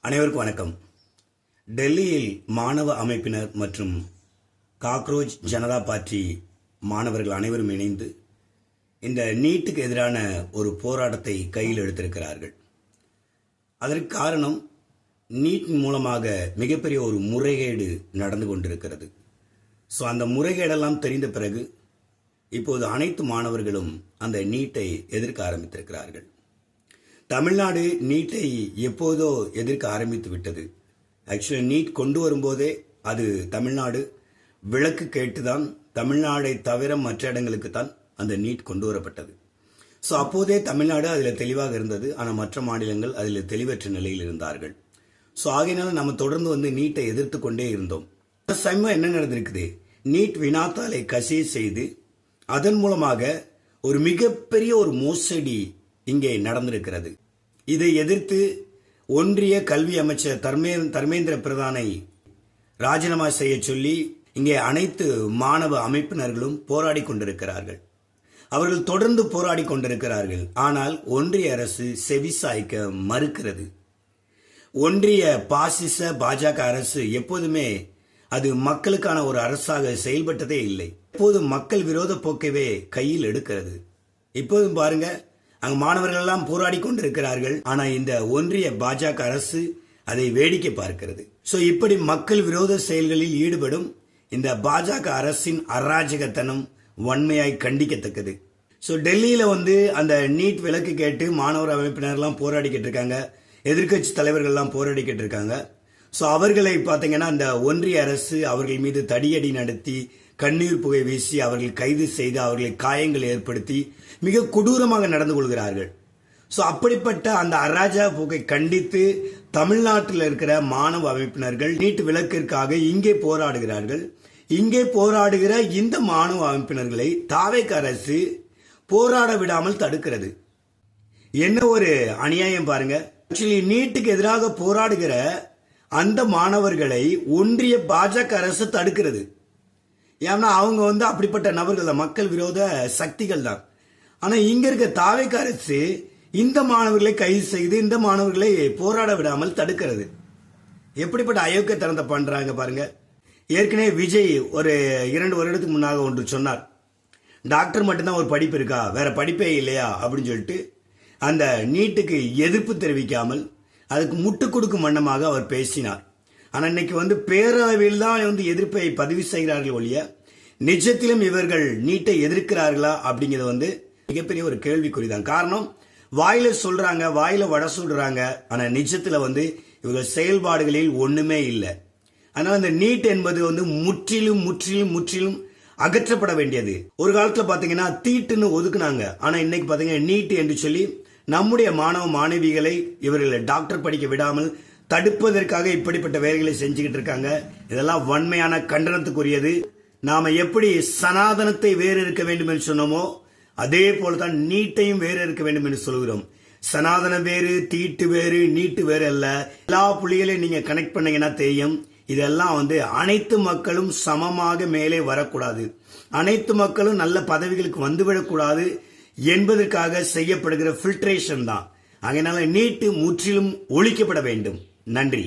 அனைவருக்கும் வணக்கம். டெல்லியில் மாணவ அமைப்பினர் மற்றும் காக்ரோச் ஜனதா பார்ட்டி மாணவர்கள் அனைவரும் இணைந்து இந்த நீட்டுக்கு எதிரான ஒரு போராட்டத்தை கையில் எடுத்திருக்கிறார்கள். அதற்கு காரணம் நீட் மூலமாக மிகப்பெரிய ஒரு முறைகேடு நடந்து கொண்டிருக்கிறது. ஸோ அந்த முறைகேடெல்லாம் தெரிந்த பிறகு இப்போது அனைத்து மாணவர்களும் அந்த நீட்டை எதிர்க்க ஆரம்பித்திருக்கிறார்கள். தமிழ்நாடு நீட்டை எப்போதோ எதிர்க்க ஆரம்பித்து விட்டது. ஆக்சுவலி நீட் கொண்டு வரும்போதே அது தமிழ்நாடு விலக்கு கேட்டுதான் தமிழ்நாடை தவிர மற்ற இடங்களுக்கு தான் அந்த நீட் கொண்டு வரப்பட்டது. ஸோ அப்போதே தமிழ்நாடு அதில் தெளிவாக இருந்தது. ஆனால் மற்ற மாநிலங்கள் அதில் தெளிவற்ற நிலையில் இருந்தார்கள். ஸோ ஆகையினால நம்ம தொடர்ந்து நீட்டை எதிர்த்து கொண்டே இருந்தோம். சமயம் என்ன நடந்திருக்குது, நீட் வினாத்தாளை கசிய செய்து அதன் மூலமாக ஒரு மிகப்பெரிய ஒரு மோசடி இங்கே நடந்திருக்கிறது. இதை எதிர்த்து ஒன்றிய கல்வி அமைச்சர் தர்மேந்திர பிரதானை ராஜினாமா செய்ய சொல்லி இங்கே அனைத்து மாணவ அமைப்பினர்களும் போராடி கொண்டிருக்கிறார்கள். அவர்கள் தொடர்ந்து போராடி கொண்டிருக்கிறார்கள். ஆனால் ஒன்றிய அரசு செவிசாய்க்க மறுக்கிறது. ஒன்றிய பாசிச பாஜக அரசு எப்போதுமே அது மக்களுக்கான ஒரு அரசாக செயல்பட்டதே இல்லை. எப்போது மக்கள் விரோத போக்கவே கையில் எடுக்கிறது. இப்போதும் பாருங்க, அங்கு மாணவர்கள் எல்லாம் போராடி கொண்டிருக்கிறார்கள். ஆனா இந்த ஒன்றிய பாஜக அரசு அதை வேடிக்கை பார்க்கிறது. சோ இப்படி மக்கள் விரோத செயல்களில் ஈடுபடும் இந்த பாஜக அரசின் அராஜகத்தனம் வன்மையாய் கண்டிக்கத்தக்கது. சோ டெல்லியில அந்த நீட் விலக்கு கேட்டு மாணவர் அமைப்பினர் எல்லாம் போராடிக்கிட்டு இருக்காங்க. எதிர்கட்சி தலைவர்கள் எல்லாம் போராடிக்கிட்டு இருக்காங்க. சோ அவர்களை பாத்தீங்கன்னா அந்த ஒன்றிய அரசு அவர்கள் மீது தடியடி நடத்தி கண்ணீர் புகை வீசி அவர்கள் கைது செய்து அவர்களை காயங்கள் ஏற்படுத்தி மிக கொடூரமாக நடந்து கொள்கிறார்கள். ஸோ அப்படிப்பட்ட அந்த அராஜக போக்கை கண்டித்து தமிழ்நாட்டில் இருக்கிற மாணவ அமைப்பினர்கள் நீட் விலக்கிற்காக இங்கே போராடுகிறார்கள். இங்கே போராடுகிற இந்த மாணவ அமைப்பினர்களை தாவேக அரசு போராட விடாமல் தடுக்கிறது. என்ன ஒரு அநியாயம் பாருங்க. ஆக்சுவலி நீட்டுக்கு எதிராக போராடுகிற அந்த மாணவர்களை ஒன்றிய பாஜக அரசு தடுக்கிறது. ஏன்னா அவங்க அப்படிப்பட்ட நபர்கள் தான், மக்கள் விரோத சக்திகள் தான். ஆனா இங்க இருக்க தாவேக அரசு இந்த மாணவர்களை கைது செய்து இந்த மாணவர்களை போராட விடாமல் தடுக்கிறது. எப்படிப்பட்ட அயோக்கியத்தனத்தை பண்றாங்க பாருங்க. ஏற்கனவே விஜய் ஒரு 2 வருடத்துக்கு முன்னாக ஒன்று சொன்னார், டாக்டர் மட்டும்தான் ஒரு படிப்பு இருக்கா, வேற படிப்பே இல்லையா அப்படின்னு சொல்லிட்டு அந்த நீட்டுக்கு எதிர்ப்பு தெரிவிக்காமல் அதுக்கு முட்டு கொடுக்கும் வண்ணமாக அவர் பேசினார். ஆனா இன்னைக்கு பேரளவில் தான் எதிர்ப்பை பதிவு செய்கிறார்கள் ஒழிய நிஜத்திலும் இவர்கள் நீட்டை எதிர்க்கிறார்களா அப்படிங்கிறது மிகப்பெரிய ஒரு கேள்விக்குறிதான். காரணம், வாயில சொல்றாங்க, வாயில வடை சுடுறாங்க, ஆனா நிஜத்துல இவர்கள் செயல்பாடுகளில் ஒண்ணுமே இல்லை. அதனால இந்த நீட் என்பது முற்றிலும் முற்றிலும் முற்றிலும் அகற்றப்பட வேண்டியது. ஒரு காலத்துல பாத்தீங்கன்னா தீட்டுன்னு ஒதுக்குனாங்க. ஆனா இன்னைக்கு பாத்தீங்கன்னா நீட் என்று சொல்லி நம்முடைய மாணவ மாணவிகளை இவர்களை டாக்டர் படிக்க விடாமல் தடுப்பதற்காக இப்படிப்பட்ட வேலைகளை செஞ்சுக்கிட்டு இருக்காங்க. இதெல்லாம் வன்மையான கண்டனத்துக்குரியது. நாம எப்படி சனாதனத்தை வேறு இருக்க வேண்டும் என்று சொன்னோமோ அதே போலதான் நீட்டையும் வேறு இருக்க வேண்டும் என்று சொல்கிறோம். சனாதனம் வேறு, தீட்டு வேறு, நீட்டு வேறு அல்ல. எல்லா புள்ளிகளையும் நீங்க கனெக்ட் பண்ணீங்கன்னா தெரியும். இதெல்லாம் அனைத்து மக்களும் சமமாக மேலே வரக்கூடாது, அனைத்து மக்களும் நல்ல பதவிகளுக்கு வந்துவிடக்கூடாது என்பதற்காக செய்யப்படுகிற பில்ட்ரேஷன் தான். அதனால நீட்டு முற்றிலும் ஒழிக்கப்பட வேண்டும். நன்றி.